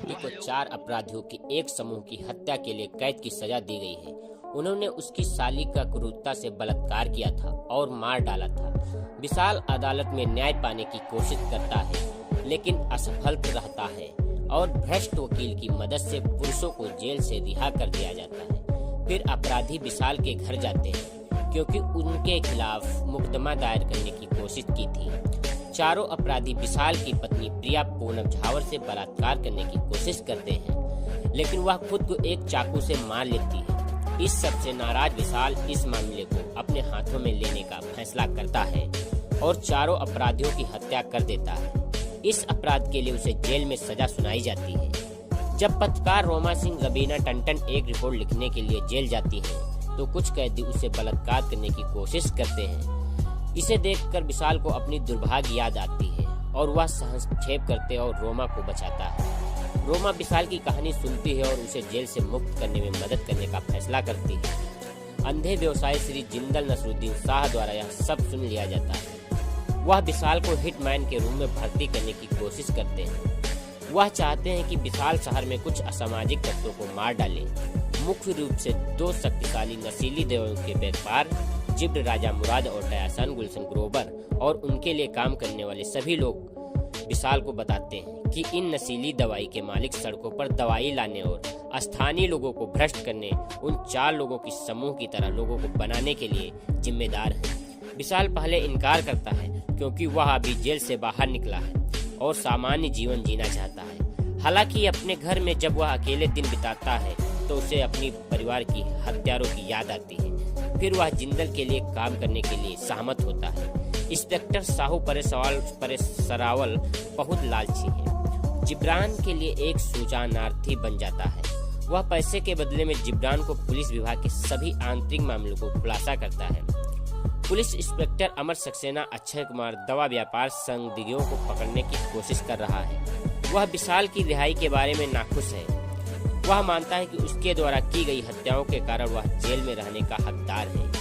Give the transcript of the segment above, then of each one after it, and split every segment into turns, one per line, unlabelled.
व्यक्ति को 4 अपराधियों के एक समूह की हत्या के लिए कैद की सजा दी गई है। उन्होंने उसकी साली का क्रूरता से बलात्कार किया था और मार डाला था। विशाल अदालत में न्याय पाने की कोशिश करता है, लेकिन असफल रहता है और भ्रष्ट वकील की मदद से पुरुषों को जेल से रिहा कर दिया जाता है। फिर अपराधी विशाल के घर जाते हैं, क्योंकि उनके खिलाफ मुकदमा दायर करने की कोशिश की थी। चारों अपराधी विशाल की पत्नी प्रिया पूनम झावर से बलात्कार करने की कोशिश करते हैं, लेकिन वह खुद को एक चाकू से मार लेती है। इस सब से नाराज विशाल इस मामले को अपने हाथों में लेने का फैसला करता है और चारों अपराधियों की हत्या कर देता है। इस अपराध के लिए उसे जेल में सजा सुनाई जाती है। जब पत्रकार रोमा सिंह रबीना टंटन एक रिपोर्ट लिखने के लिए जेल जाती है, तो कुछ कैदी उसे बलात्कार करने की कोशिश करते हैं। इसे देखकर विशाल को अपनी दुर्भाग्य याद आती है और वह हस्तक्षेप करते और रोमा को बचाता है। रोमा विशाल की कहानी सुनती है और उसे जेल से मुक्त करने में मदद करने का फैसला करती है। अंधे व्यवसायी श्री जिंदल नसरुद्दीन शाह द्वारा यह सब सुन लिया जाता है। वह विशाल को हिटमैन के रूम में भर्ती करने की कोशिश करते हैं। वह चाहते हैं कि विशाल शहर में कुछ असामाजिक तत्वों को मार डाले, मुख्य रूप से 2 शक्तिशाली नशीली दवाओं के व्यापार जिब्र राजा मुराद और टयासन गुलशन ग्रोवर, और उनके लिए काम करने वाले सभी लोग विशाल को बताते हैं कि इन नशीली दवाई के मालिक सड़कों पर दवाई लाने और स्थानीय लोगों को भ्रष्ट करने उन 4 लोगों की समूह की तरह लोगों को बनाने के लिए जिम्मेदार है। विशाल पहले इनकार करता है, क्योंकि वह अभी जेल से बाहर निकला है और सामान्य जीवन जीना चाहता है। हालांकि अपने घर में जब वह अकेले दिन बिताता है, तो उसे अपनी परिवार की हत्यारों की याद आती है। फिर वह जिंदल के लिए काम करने के लिए सहमत होता है। इंस्पेक्टर साहू परेसरावल बहुत लालची है। जिब्रान के लिए एक सूचनार्थी बन जाता है। वह पैसे के बदले में जिब्रान को पुलिस विभाग के सभी आंतरिक मामलों को खुलासा करता है। पुलिस इंस्पेक्टर अमर सक्सेना अक्षय कुमार दवा व्यापार संदिग्धों को पकड़ने की कोशिश कर रहा है। वह विशाल की रिहाई के बारे में नाखुश है। वह मानता है कि उसके द्वारा की गई हत्याओं के कारण वह जेल में रहने का हकदार है।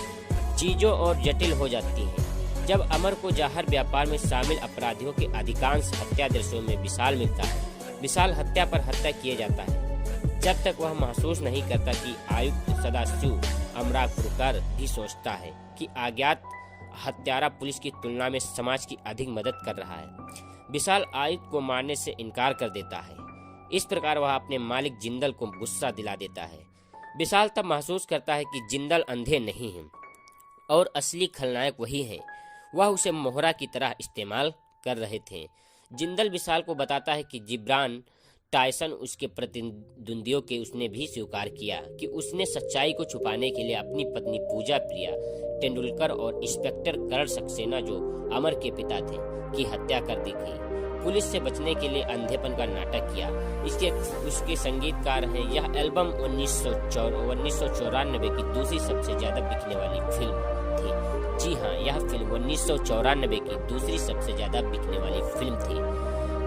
चीजों और जटिल हो जाती हैं जब अमर को जहर व्यापार में शामिल अपराधियों के अधिकांश हत्या दृश्यों में विशाल मिलता है। विशाल हत्या पर हत्या किया जाता है, जब तक वह महसूस नहीं करता कि आयुक्त सदाशिव अमरापुरकर भी सोचता है कि अज्ञात हत्यारा पुलिस की तुलना में समाज की अधिक मदद कर रहा है। विशाल आयुक्त को मारने से इनकार कर देता है। इस प्रकार वह अपने मालिक जिंदल को गुस्सा दिला देता है। विशाल तब महसूस करता है कि जिंदल अंधे नहीं हैं और असली खलनायक वही है। वह उसे मोहरा की तरह इस्तेमाल कर रहे थे। जिंदल विशाल को बताता है कि जिब्रान टायसन उसके प्रतिद्वंदियों के उसने भी स्वीकार किया कि उसने सच्चाई को छुपाने के लिए अपनी पत्नी पूजा प्रिया तेंदुलकर और इंस्पेक्टर करण सक्सेना, जो अमर के पिता थे, की हत्या कर दी थी। पुलिस से बचने के लिए अंधेपन का नाटक किया। उसके संगीतकार हैं। यह एल्बम 1994 की दूसरी सबसे ज्यादा बिकने वाली फिल्म थी। जी हाँ, यह फिल्म 1994 की दूसरी सबसे ज्यादा बिकने वाली फिल्म थी।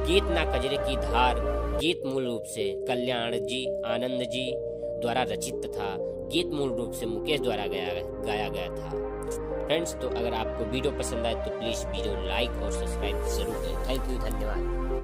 गीत ना कजरे की धार गीत मूल रूप से कल्याण जी आनंद जी द्वारा रचित तथा गीत मूल रूप से मुकेश द्वारा गाया गया था। फ्रेंड्स, तो अगर आपको वीडियो पसंद आए तो प्लीज वीडियो लाइक और सब्सक्राइब जरूर करें। थैंक यू, धन्यवाद।